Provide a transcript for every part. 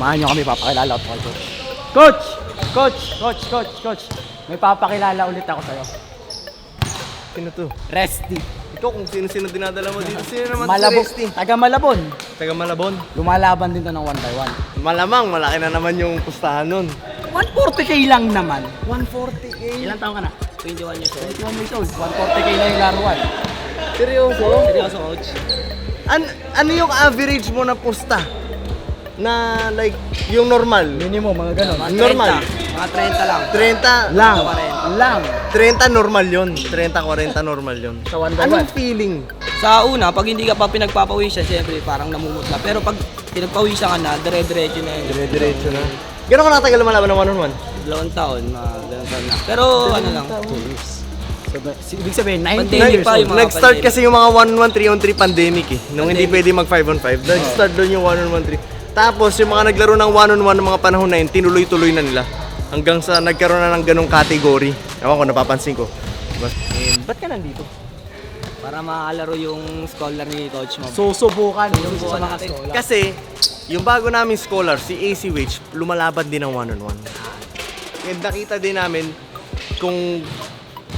Samahan nyo kami, papakilala ko kay Coach. Coach. May papakilala ulit ako sa'yo. Sino to? Resty. Ikaw kung sino-sino dinadala mo dito. Sino naman Malabon. si Resty? Taga Malabon. Taga Malabon. Lumalaban din to ng 1x1. Malamang, malaki na naman yung pustahan nun. 140k lang naman. 140K? Ilang taon ka na? 21 years old. 21 years old. 140k lang yung laruan. Seryoso? Seryoso, coach? Ano yung average mo na pusta? Na like, yung normal? Minimum, mga ganon. Normal? Mga 30 lang. 30? Lang. 30 normal yun. 30-40 normal yun. Sa 1x1. Anong feeling? Sa una, pag hindi ka pa pinagpapawisan, syempre parang namumutla. Pero pag pinagpawisan ka na, dire-diretso na yun. Dire-diretso na. Gano'n ka natagal lumalaban ng one-on-one? 2 taon, mga 2 taon na. Pero ano lang, So, ibig sabihin, 19 Pandemic years pa old. yung mga Nag-start pandemic. kasi yung mga 1-on-1, 3-on-3 pandemic eh. Nung hindi pwede mag 5-on-5. Nag-start doon yung 1-on-1, 3. Tapos yung mga naglaro ng 1-on-1 ng mga panahon na yun, tinuloy-tuloy na nila. Hanggang sa nagkaroon na ng ganong category. Ewan ko, napapansin ko. Ba't ka nandito? para makalaro yung scholar ni Coach mo. Susubukan yung Susubukan sa mga natin. scholar. Kasi, yung bago namin scholar, si AC Wage, lumalaban din ng 1-on-1. And nakita din namin kung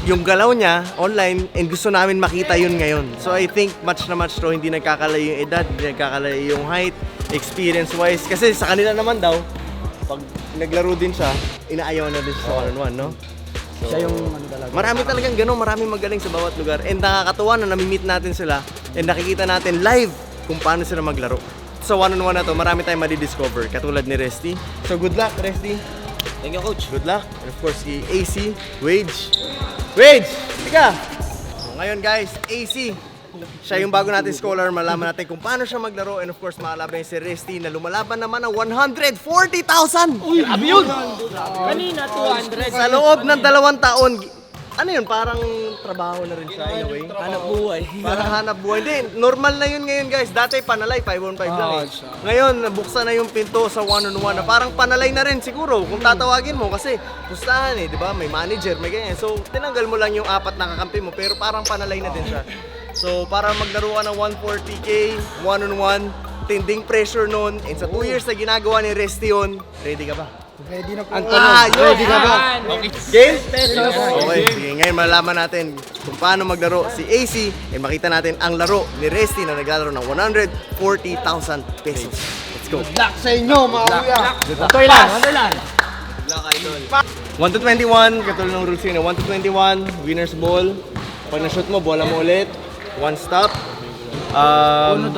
yung galaw niya online and gusto namin makita yun ngayon. So I think match na match to, hindi nagkakalayo yung edad, hindi nagkakalayo yung height, experience-wise. Kasi sa kanila naman daw, pag naglaro din siya, inaayaw na din siya sa 1-on-1, no? So, Siya yung ano talaga. marami talagang gano'n, maraming magaling sa bawat lugar. And nakakatuwa na nami-meet natin sila and nakikita natin live kung paano sila maglaro. Sa 1-on-1 na to, marami tayong madi-discover, katulad ni Resty. So good luck, Resty. Thank you, Coach. Good luck. And of course, si AC, Wage. Wage! Tika! So, ngayon guys, AC. Siya yung bago natin scholar, malaman natin kung paano siya maglaro. And of course, makalaban yung si Resty na lumalaban naman ng 140,000! Uy, abi yun! Kanina, 200. Sa loob ng 2 taon, ano yun, parang trabaho na rin siya in a way. Hanap buhay. Parang hanap buhay. Hindi, normal na yun ngayon guys. Dati panalay, 5-on-5 lang eh. Ngayon, nabuksan na yung pinto sa 1-on-1 na parang panalay na rin siguro kung tatawagin mo kasi pustahan eh, di ba? May manager, may ganyan. So, tinanggal mo lang yung 4 na kakampi mo pero parang panalay na din siya. So, para maglaro ka ng 140k, 1-on-1, tinding pressure nun. And sa 2 years na ginagawa ni Resty yun, ready ka ba? Ready na po. Ready ka ba? Game? Okay, sige. Ngayon malaman natin kung paano maglaro si AC and makita natin ang laro ni Resty na naglalaro ng 140,000 pesos. Let's go. Luck sa inyo, mga kuya. Toy lang. 1 to 21, katulad ng rules yun. 1 to 21, winner's ball. Pag na-shoot mo, bola mo ulit. 1 stop.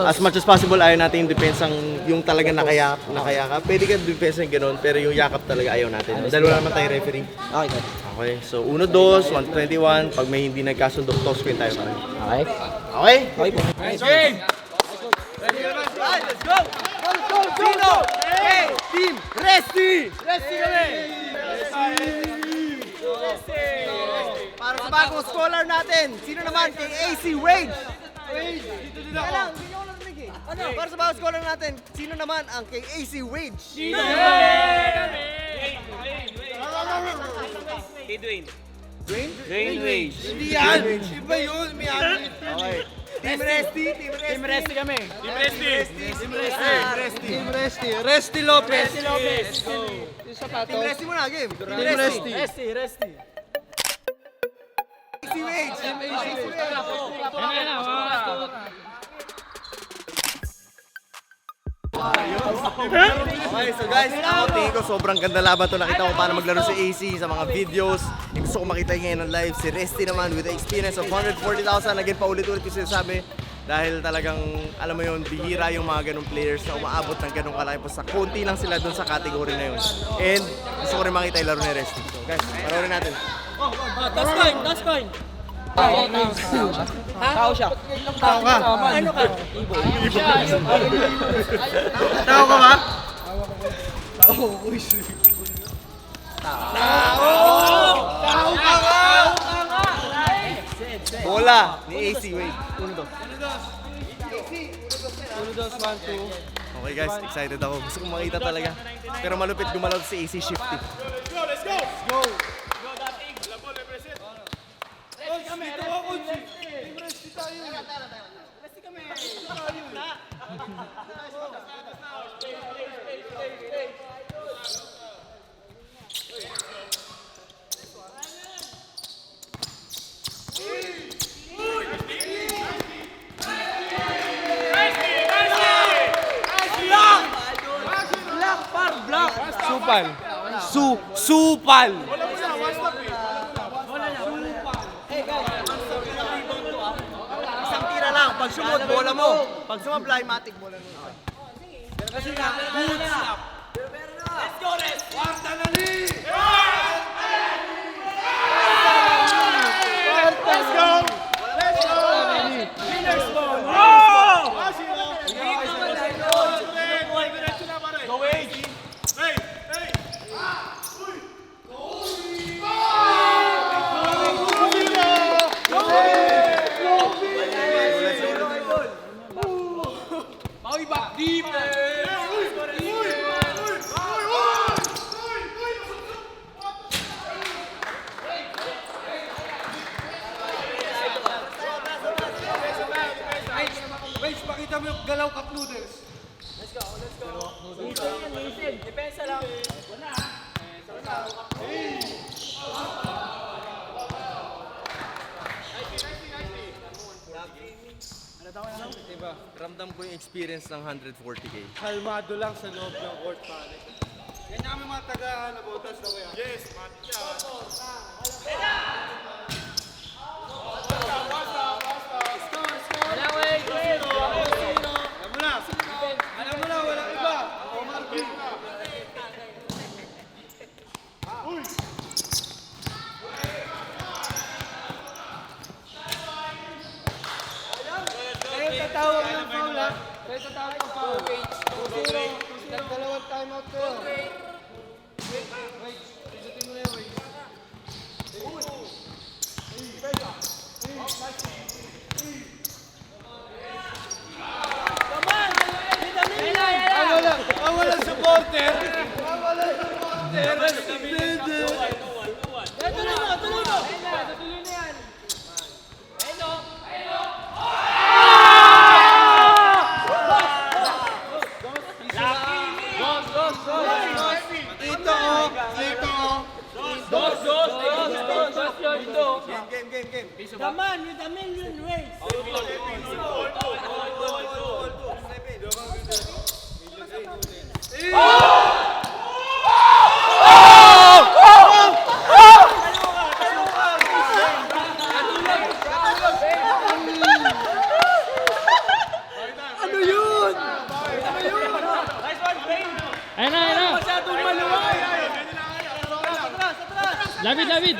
As much as possible, ayaw natin yung defense yung talaga nakayakap. Pwede ka defense ng ganun, pero yung yakap talaga ayaw natin. Dahil wala naman tayong referee. Okay, Coach. Okay, so 1-2, 1-21. Pag may hindi nagkasundo, toss screen tayo pa rin. Okay. Okay? Okay po. Let's go! Sino? Hey! Team Resty! Resty kami! Para sa bagong scholar natin, sino naman kay AC Wage? Teka lang, hindi nyo ako narinig eh. Ano? Para sa bagong scholar natin, sino naman ang kay AC Wage? Kay Dwayne. Dwayne Wage. Hindi yan! Iba yun! May okay. Team Resty! Team Resty kami! Team Resty! Resty Lopez. Let's go. Team Resty muna, game! Team Resty. Resty. AC Wage! Okay, so guys, ako tingin ko sobrang ganda laban to. Nakita ko paano maglaro si AC sa mga videos. Yung gusto ko makita ngayon ng live. Si Resty naman with the experience of 140,000. Again, paulit-ulit ko sinasabi. Dahil talagang, alam mo yun, bihira yung mga ganong players na umaabot ng ganong kalaki. Basta konti lang sila dun sa category na yun. And gusto ko rin makita yung laro ni Resty. So guys, panoorin natin. Toss coin. Tao siya. Tao ka? Ano ka? Tao ka ba? Bola ni AC, wait. 1-2. Okay guys, excited ako. Gusto kong makita talaga. Pero malupit gumalaw si AC Shifty. Supal. Supal. Isang tira lang. Pag sumot, bola mo. Pag sumablay, matik bola mo. Pakita mo yung galaw cup noodles. Diba, ramdam ko yung experience ng 140K. Kalmado lang sa loob ng court pare. Yan namin mga taga-nabotas na kaya. Yes, mati yan. Alam mo na, walang iba. Omar B. Kayo tatawag ng foul ha? Kayo tatawag ng foul. 2-0. Dalawang timeout kayo. Wait, isutin mo na yun, wait. Ang walang supporter. Ang walang supporter. Tuloy mo. Tuloy na yan. Game. The man with a million ways. Ayun na. Masyadong maluwag. Labid.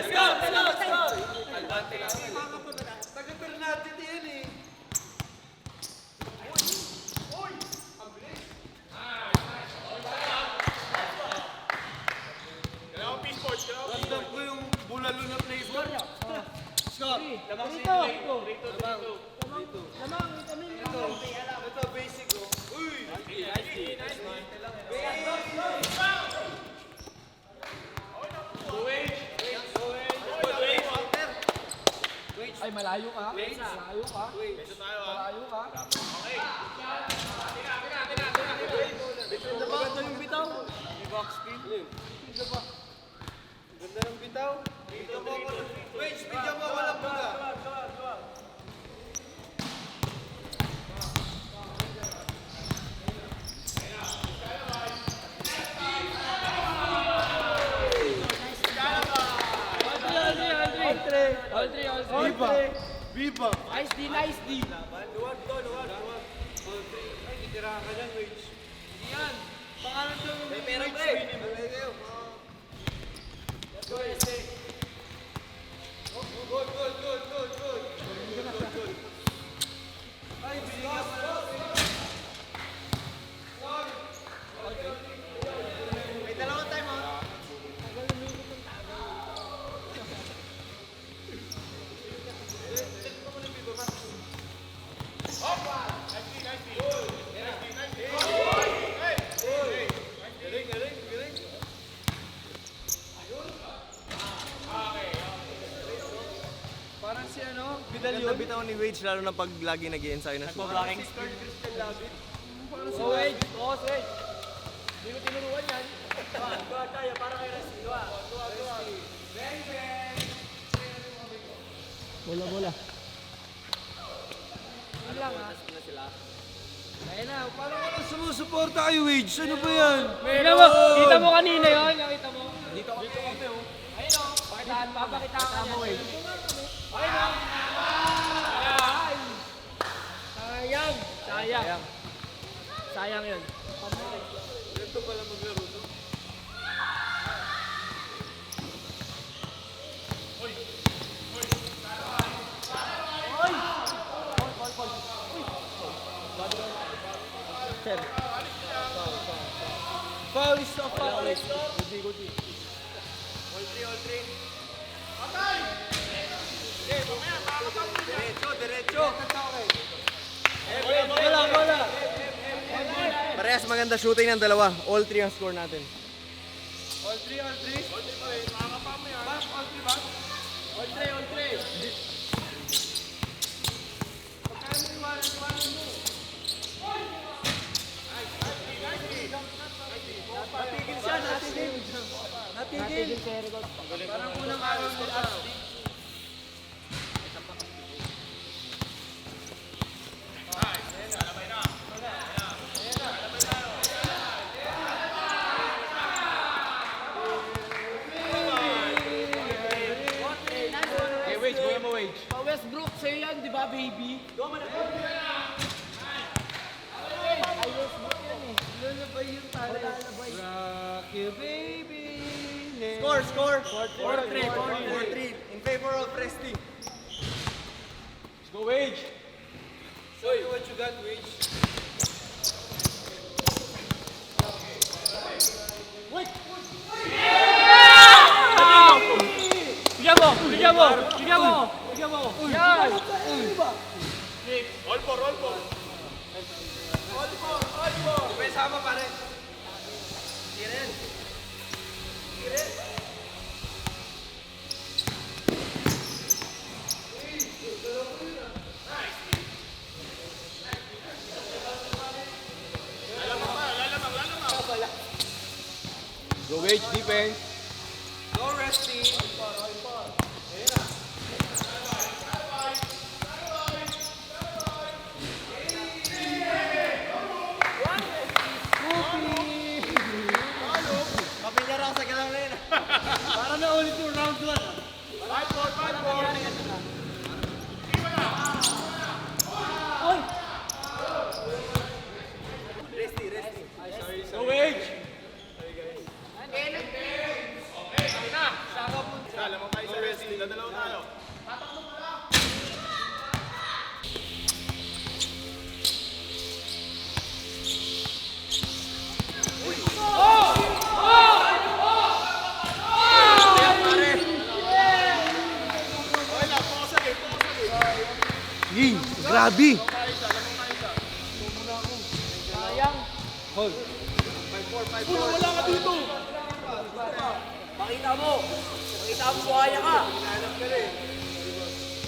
Ramdam ko yung bulalo na flavor. Ito basic oh. Ay, malayo ka. Malayo ka. Maganda yung bitaw. Box spin. Ganda ng bitaw. Wait, bigyan mo walang buga. Viva! Nice D. Luwag to. Ay, titirahan ka dyan, Wage. Yan! Pangalan to yung Wage winning. Good. Ay, binigyan mo na. May dalawang time, ha? Parang si ano, Ganda bitaw ni Wage lalo na pag lagi nag-i-ensayo na shoot. Oh, wait. Bola. Parang walang sumusuporta kay Wage. Ano ba yan? Kita mo kanina yun, nakita mo? Dito kami oh. Ayun oh, papakitaan mo eh. Ayun oh. Sayang yun. Ganito pala maglaro to. Foul is off. Diretso. Bola. Parehas maganda shooting ng dalawa. All three ang score natin. All three. Makakapama yan. All three. Natigil kay Rico. Parang unang araw nila. Westbrook sa'yo yan, di ba baby? Rock you, baby. Score. 4-3. In favor of Resty. Let's go, Wage. Show you what you got, Wage. Bigyan mo! Yan! All four. May sama pa rin. Go Wage, defense. Go, Resty. Pamilyar ako sa galaw na yun. Para na ulit yung round 1. 5-4. Go Wage. Alam mo kayo sa Resty. Dadalaw tayo. Ying, grabe. Wala ka dito. Pakita mo buhaya ka.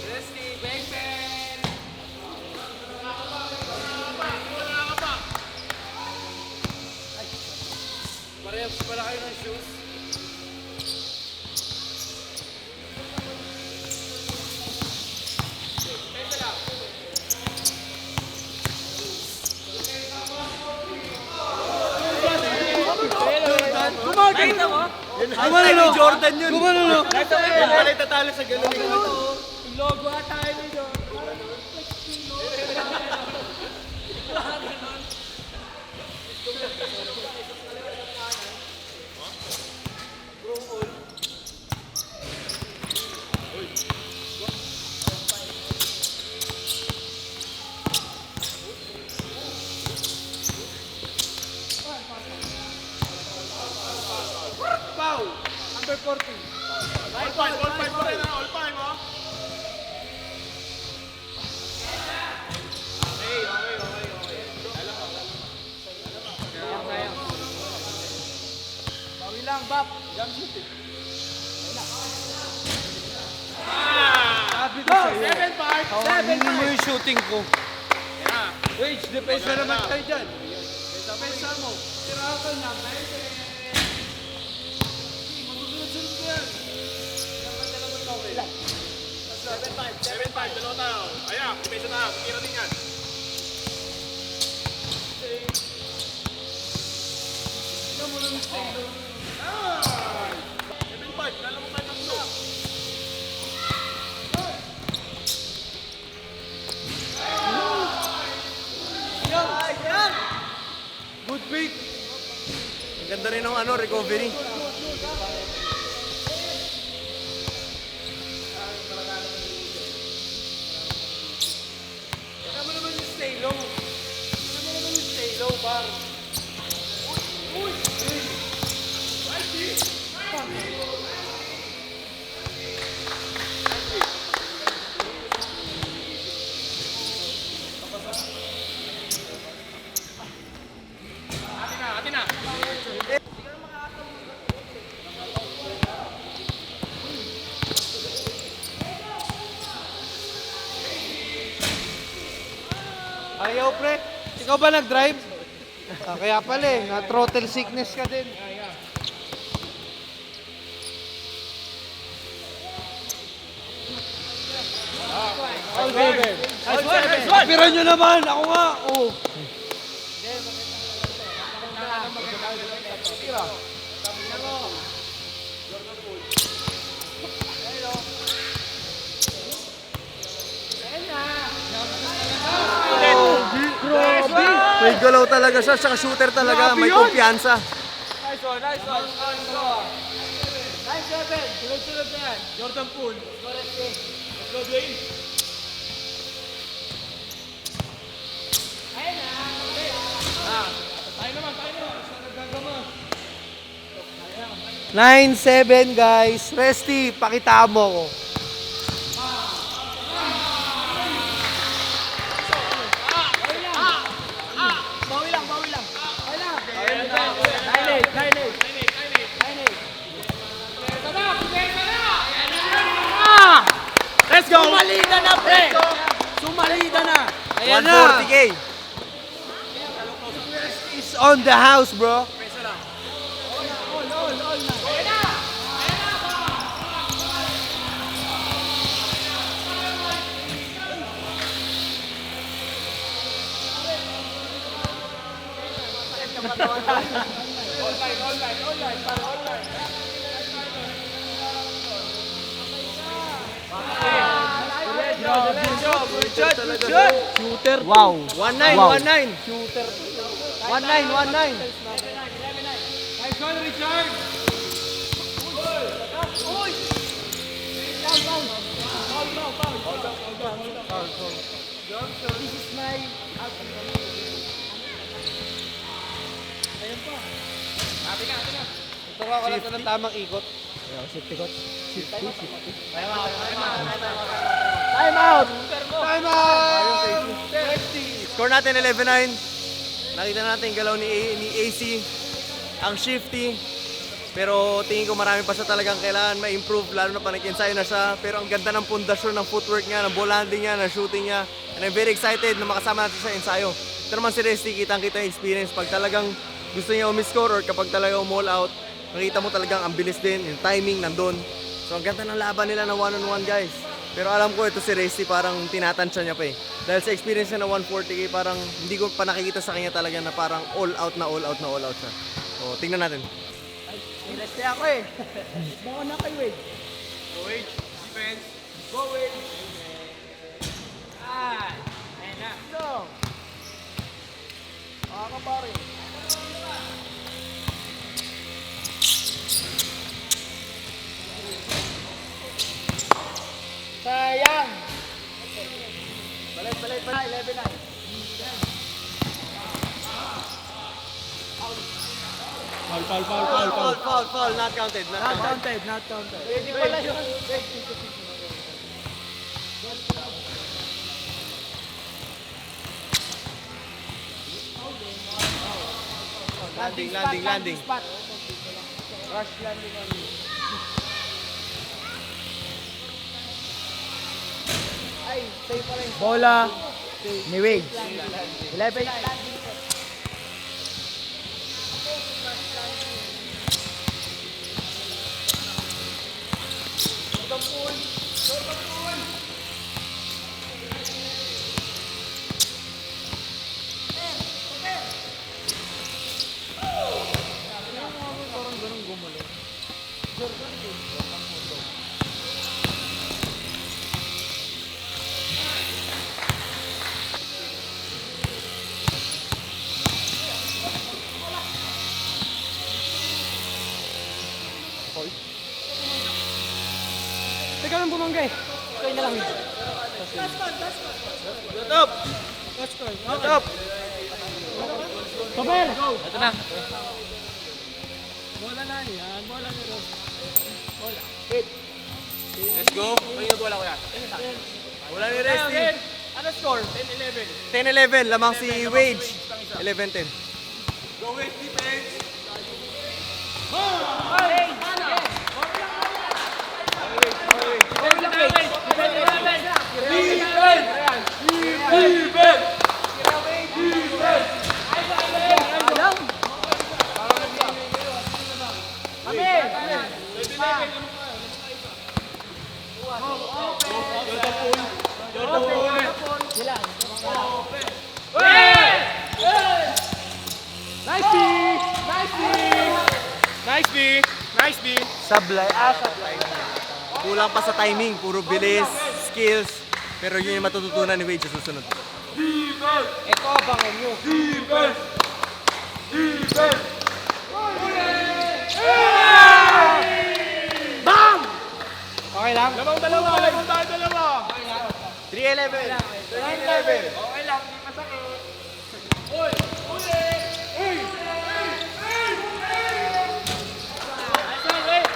Resty, bang. Parehas pala kayo ng shoes. Nakita mo? Gumano Jordan yun. Gumano. Balik tatalo sa ganun. Logo tayo nito. Foul. Number 14. All five mo rin ha. All five ha. Bawi lang, Bap. Sabi ko sa'yo. 7-5. Hindi mo yung shooting ko. Wage, depensa naman tayo dyan. Depensa mo. Tira Good pick. Ang ganda rin ng recovery. Ayaw, pre. Ikaw ba nag-drive? Kaya pala eh, na-throttle sickness ka din. Kapiran nyo naman! Ako nga! Oh. May galaw talaga siya, saka shooter talaga, may kumpiyansa. Nice one, nice one. Nice 7. Sunod-sunod na yan. Jordan Poole. Let's go, Dwayne. Ayun na. Tayo naman. Saan nagagamas? 9-7 guys. Resty, pakita mo ko. Bawi lang. 9-8. Let's go! Sumalida na, pre! Sumalida na! Ayan na. 140K. It's on the house, bro. Shooter. Wow. 1-9, Wow. 1-9. 1-9. Nice one, Richard! Turo ako lang ng tamang ikot. Time out. Time out! Score natin 11-9. Nakita natin yung galaw ni AC. Ang shifty. Pero tingin ko marami pa siya talagang kailangan ma-improve, lalo na pa nag-ensayo na siya. Pero ang ganda ng pundasyon, ng footwork niya, ng ball handling niya, ng shooting niya. And I'm very excited na makasama natin sa ensayo. Ito naman si Resty, kitang-kita yung experience. Pag talagang gusto niya umiscore or kapag talagang umall out, makita mo talagang ang bilis din, yung timing nandun. So ang ganda ng laban nila na one-on-one, guys. Pero alam ko ito si Resty parang tinatansya niya pa eh. Dahil sa experience niya na 140K, parang hindi ko pa nakikita sa kanya talaga na parang all out siya. So tingnan natin. Reste ako eh. Baka na kay Wade. Go, Wade. Defense. Go, Wade. Ayun na. Go. Ka pare. Sayang. Balik. 11-9. Foul, not counted. Not counted. Pwede pala yun. Landing. Spot. Rush landing on you. Ay, safe pala yung bola ni Wade. 11. Teka lang bumangga eh. Kaya na lang. Shut up! Shut up! Sober! Ito na. Bola na yan. Bola na rin. Let's go. Ayun, wala ko yan. Wala ni Resty. Ano score? 10-11. 10-11, lamang si Wage. 11-10. Go with defense. Nice B! Nice B! Sablay. Kulang pa sa timing. Puro bilis, skills. Pero yun yung matututunan ni Wade sa susunod. Ito abangan nyo. Okay lang? Lamang dalawa. 3-11. 3-11. Okay lang, hindi masakit.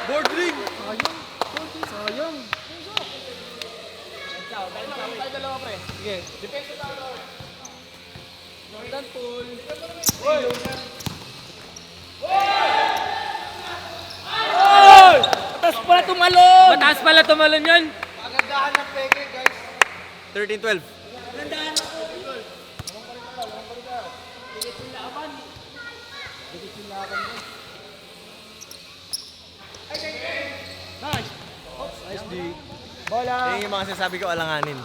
Board ring. Sige. Jordan Pool. Mataas pala tumalon yan. 13-12. Bola. Yan yung mga sinasabi ko alanganin.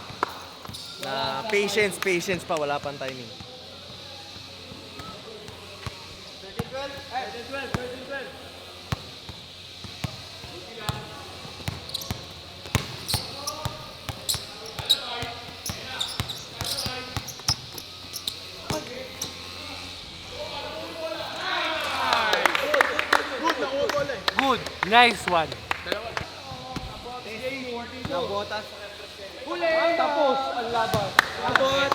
Na patience pa, wala pang timing. Good. Nice one. Nabotas. Tapos, ang laban. Abot.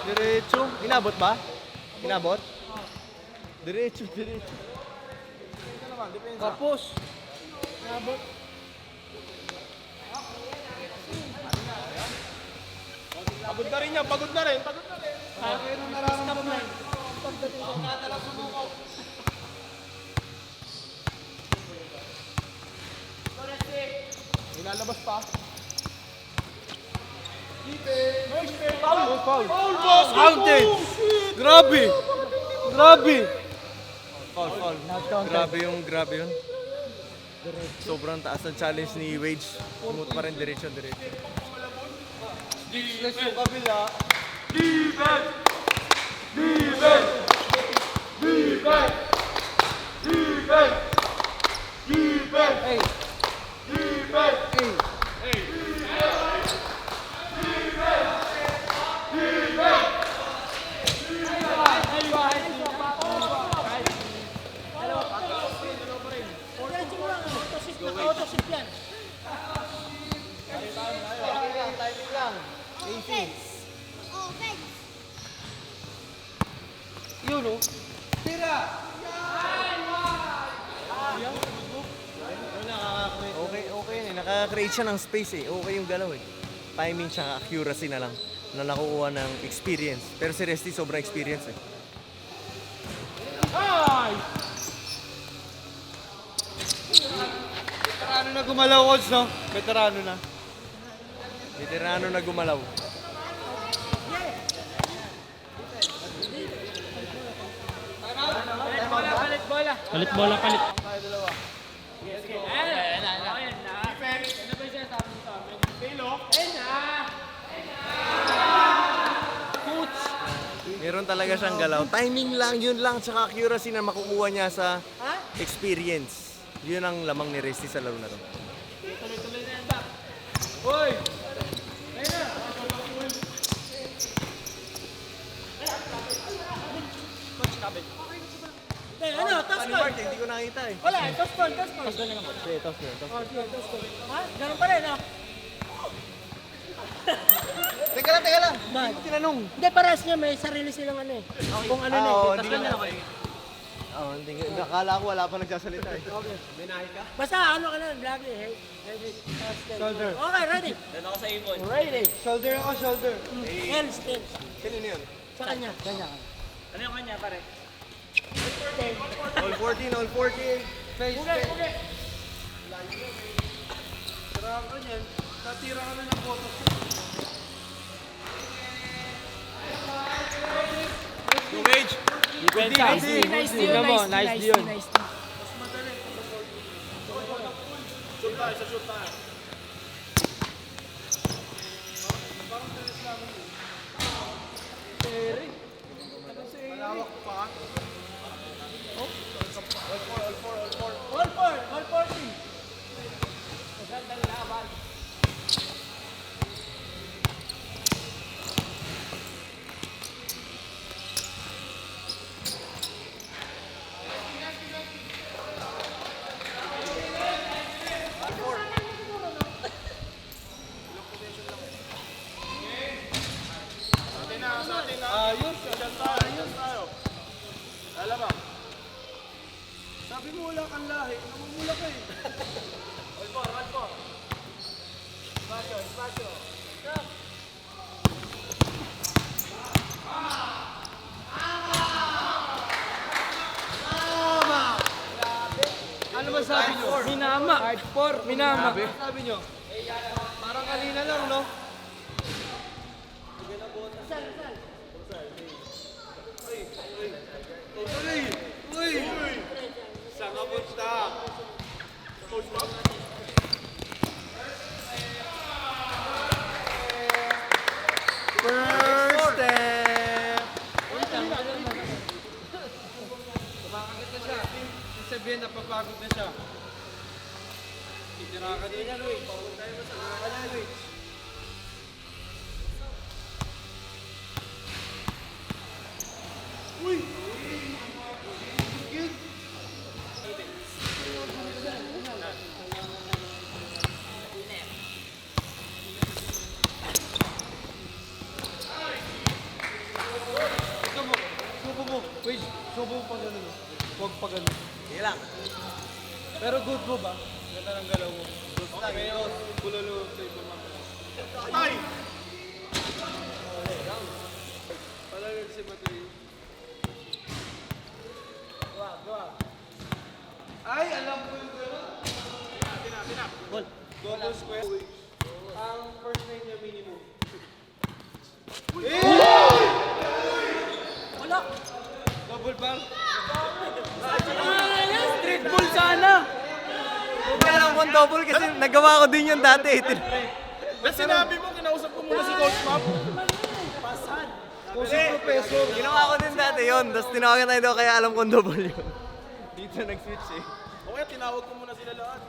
Diretso. Inabot ba? Inabot? Diretso. Tapos. Pagod na rin yan. Pagod na rin. Nilalabas pa. Counted! Grabe! Foul. Grabe yun. Sobrang taas ng challenge ni Wage. Sumut pa rin diretso. Yun o. Okay yun eh. Nakaka-create siya ng space eh. Okay yung galaw eh. Timing siya, accuracy na lang. Na nakukuha ng experience. Pero si Resty sobrang experience eh. Veterano na gumalaw, Coach, no? Veterano na. Veterano na gumalaw. Palit bola, palit. Meron talaga siyang galaw. Timing lang, yun lang. Tsaka accuracy na makukuha niya sa experience. Yun ang lamang ni Resty sa laro na to. Tuloy-tuloy na yan, Doc. Hoy! Ayun na! Ano, toss Ano call. Mark, hindi ko nakita eh. Wala, toss call, toss call. Sige, toss na. Oh, sige, toss call. Ha? Ganun pa rin, ha? Teka lang. Bakit? Tinanong. Hindi, parehas niya, may sarili silang ano eh. Kung ano na eh. hindi ko na. Hindi ko. Nakala ko wala pa nagsasalita eh. Basta ano ka na, lagi. Shoulder. Okay, ready. Doon ako sa ibon. Ready. Shoulder ako, shoulder. Hands, hands. Kanino yun? Sa kanya. Ano yung kanya, pare? All 14, all 14. Face, face. Natira ka na ng botas. Yung age. Depensa. Nice deal, Tingnan mo, nice nice deal, deal. nice deal. Shoot tayo, sa shoot tayo. Malawak pa. All four, all 14. Ayos, dyan tayo. Alam mo, sabi mo wala kang lahi, namumula ka eh. All four. Spasyo. Ano ba sabi nyo? Minama. Minama. Sabi nyo? Parang kanina lang, no? Saan ka punta? Coach Bob? First step! Kumakagit na siya. Ibig sabihin, napapagod na siya. Titira ka din yan, Luis. Pagod tayo mo sa kanya, Luis. Subo pa ganun. Huwag pa ganun. Sige lang. Pero good move ah. Ganda ng galaw mo. Okay, yun. Bulalo sa ibang mga. Tay! Palalag si Matoy. Ay, alam ko yung gano'n. Tinap. Double square. Ang first name niya minimum. Wala. Double bar. Street ball sana. Hindi alam kong double kasi nagawa ko din yun dati. Ba't sinabi mo, kinausap ko muna si Coach Bob? Kung si Professor. Ginawa ko din dati yun. Tapos tinawagan tayo daw kaya alam kong double yun. Dito nag-switch eh. O kaya tinawag ko muna sila lahat.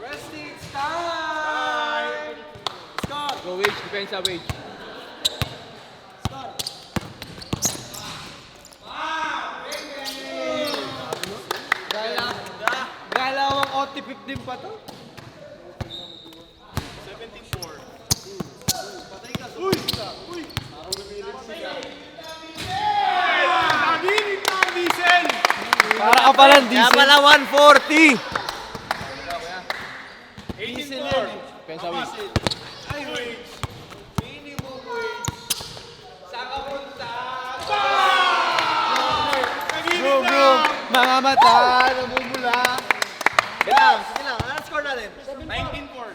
Resting, it's time! Scott! Go wage, depensa wage. Galawang OT-15 pa to? 17-4. Patay ka, Uy! Nabilit na ang diesel! Para ka palang Kaya diesel. pala 140! 18-4. Depensa wage. Ay, wage. Minimum wage. Saan ka punta? Nagilig na! Mga mata, namumula. Sige lang. Ano score natin? 19-4.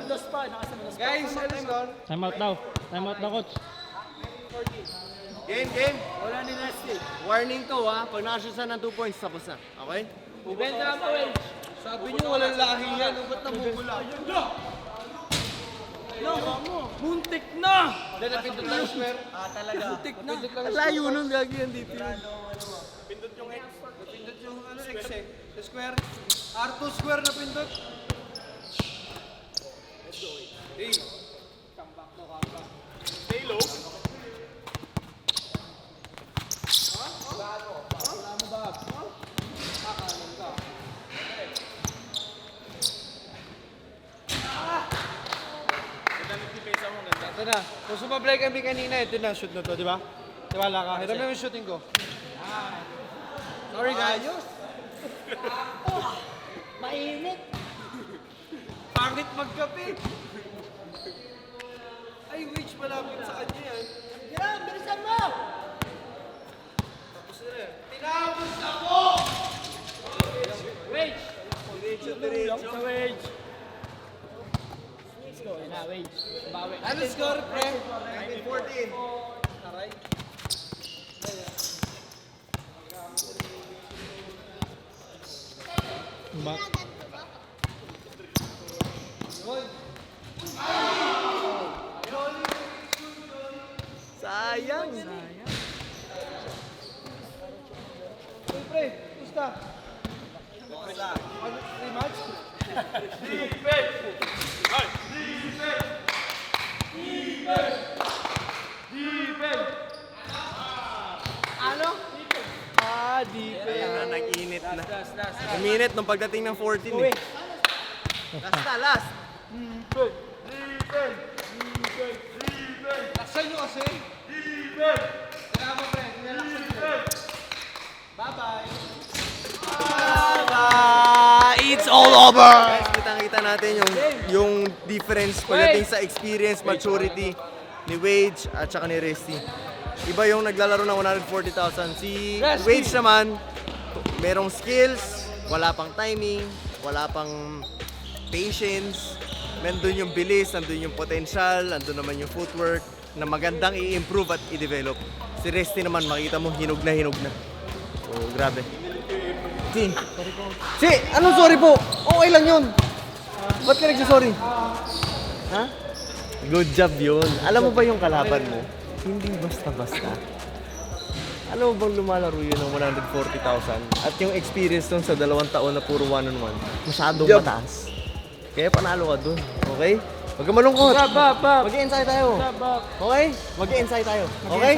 19-14. Guys, ano score? Time out daw. Time out daw, coach. Game. Wala ni Nesty. Warning to ha. Pag nakashoot ng 2 points, tapos na. Okay? Ibenta mo, Wage. Sabi niyo walang lahi yan. Ba't namumula? Muntik na! Diyan napindot lang yung square. Muntik na. Layo nun, gagi yan dito. Pindot yung X. Pindot yung X eh. Sa square. R2 square na pindot. Let's go. Hey. Stay low. Ito na. Kung sumablay kami kanina, ito na, shoot na to, di ba? Tiwala ka. Ito na yung shooting ko. Sorry guys. Mainit. Pangit magkape. Ay, Wage, malapit sa kanya yan. Gram, bilisan mo! Tapos na rin. Tinapos ako! Wage! Diretso. Sa Wage! Let's go. Ayun na, Wage. Bawi. Ano score, pre? 19-14. Sayang. Hey, pre, gusta? Ano, rematch? Ayan na, nag-init na. Uminit nung pagdating ng 14 eh. Last na, last. Laksan nyo kasi. Kaya mo, pre. Nilaksan nyo. Bye-bye. It's all over! Guys, kitang-kita natin yung difference pagdating sa experience, maturity ni Wage at saka ni Resty. Iba yung naglalaro ng 140,000. Si Wage naman, merong skills, wala pang timing, wala pang patience, nandun yung bilis, nandun yung potential, nandun naman yung footwork na magandang i-improve at i-develop. Si Resty naman, makita mo, hinog na. Oh, grabe. Si, anong sorry po? Okay lang yun. Ba't ka nagsasorry? Ha? Good job yun. Alam mo ba yung kalaban mo? Hindi basta-basta. Alam mo bang lumalaro yun ng 140,000? At yung experience dun sa 2 taon na puro one-on-one, masyadong mataas. Kaya panalo ka dun. Okay? Huwag ka malungkot. Mag-i-insight tayo. Okay? Mag-i-insight tayo. Okay?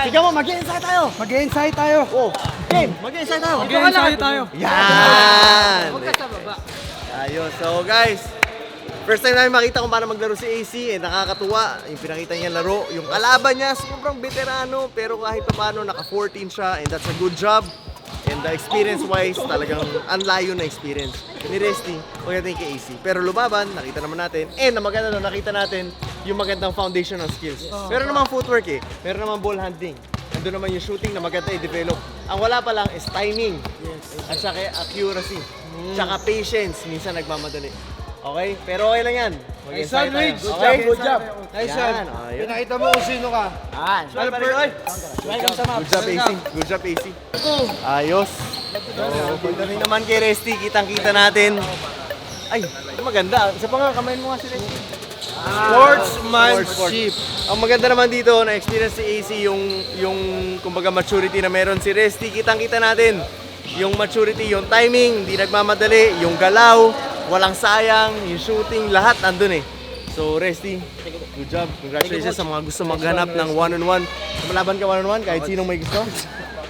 Sige mo, mag-i-insight tayo. Mag-insight tayo. Oh, game, mag-i-insight tayo. Mag-insight tayo. Yan! Huwag ka sa baba. Ayos. So guys, first time namin makita kung paano maglaro si AC, nakakatuwa. Yung pinakita niya laro, yung kalaban niya, sobrang veterano, pero kahit pa paano, naka-14 siya, and that's a good job. And the experience-wise, talagang anlayo na experience ni Resty pagdating kay AC. Pero lumaban, nakita naman natin, and ang maganda doon, nakita natin yung magandang foundational skills. Meron namang footwork eh, meron namang ball handling. Nandun naman yung shooting na maganda i-develop. Ang wala pa lang is timing, at saka accuracy, tsaka patience, minsan nagmamadali. Okay? Pero okay lang yan. Nice one, Wage. Okay? Good job. Nice one. Yan, ayun. Pinakita mo kung sino ka. Good job, AC. Good job, AC. Ayos. So, pagdating naman kay Resty, kitang-kita natin. Ay, maganda. Isa pa nga, kamayin mo nga si Resty. Sportsmanship. Ang maganda naman dito, na-experience si AC, yung kumbaga maturity na meron si Resty. Kitang-kita natin. Yung maturity, yung timing, hindi nagmamadali, yung galaw, walang sayang, yung shooting, lahat andun eh. So, Resty, good job. Congratulations sa mga gusto maghanap ng one-on-one. Malaban ka one-on-one kahit sinong may gusto.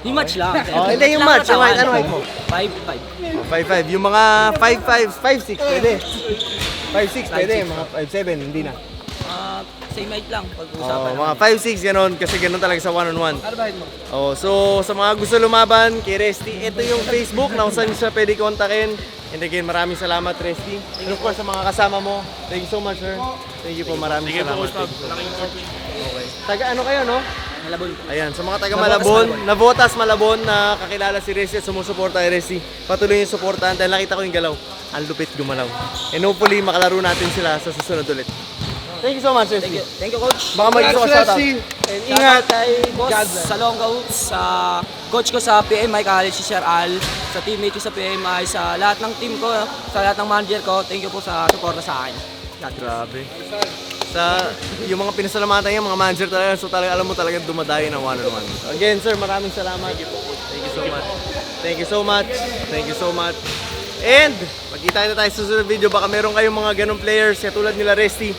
Yung match lang. Oh, hindi yung match. Yung height, ano height mo? 5'5". 5'5". Yung mga 5'5", 5'6", pwede. 5'6", pwede. Mga 5'7", hindi na. Same height lang pag-uusapan. Mga 5'6", gano'n. Kasi gano'n talaga sa one-on-one. Ano ba mo? Oh, so, sa mga gusto lumaban kay Resty, ito yung Facebook na kung saan siya pwede kontakin. And again, maraming salamat, Resty. And of course, sa mga kasama mo, thank you so much, sir. Thank you po, maraming salamat. Okay. Taga ano kayo, no? Malabon. Ayan, sa mga taga Malabon, Navotas Malabon na kakilala si Resty at sumusuporta kay Resty, patuloy yung suportahan dahil nakita ko yung galaw. Ang lupit gumalaw. And hopefully, makalaro natin sila sa susunod ulit. Thank you so much, Resty. Thank you, coach. Baka may gusto ka shoutout. Resty. Ingat. Boss, sa Longga Hoops, sa coach ko sa PMI College, si Sir Al, sa teammate ko sa PMI, sa lahat ng team ko, sa lahat ng manager ko, thank you po sa suporta sa akin. Grabe. Yung mga pinasalamatan niya, mga manager talaga, so talaga alam mo talaga dumadayo ng one-on-one. Again, sir, maraming salamat. Thank you so much. Thank you so much. Thank you so much. And, magkita na tayo sa susunod video. Baka meron kayong mga ganong players, katulad nila Resty,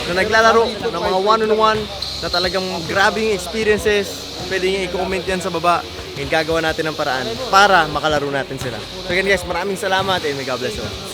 na naglalaro ng mga one-on-one, na talagang grabing experiences. Pwede nyo i-comment yan sa baba. And gagawa natin ng paraan para makalaro natin sila. So again guys, maraming salamat and may God bless you.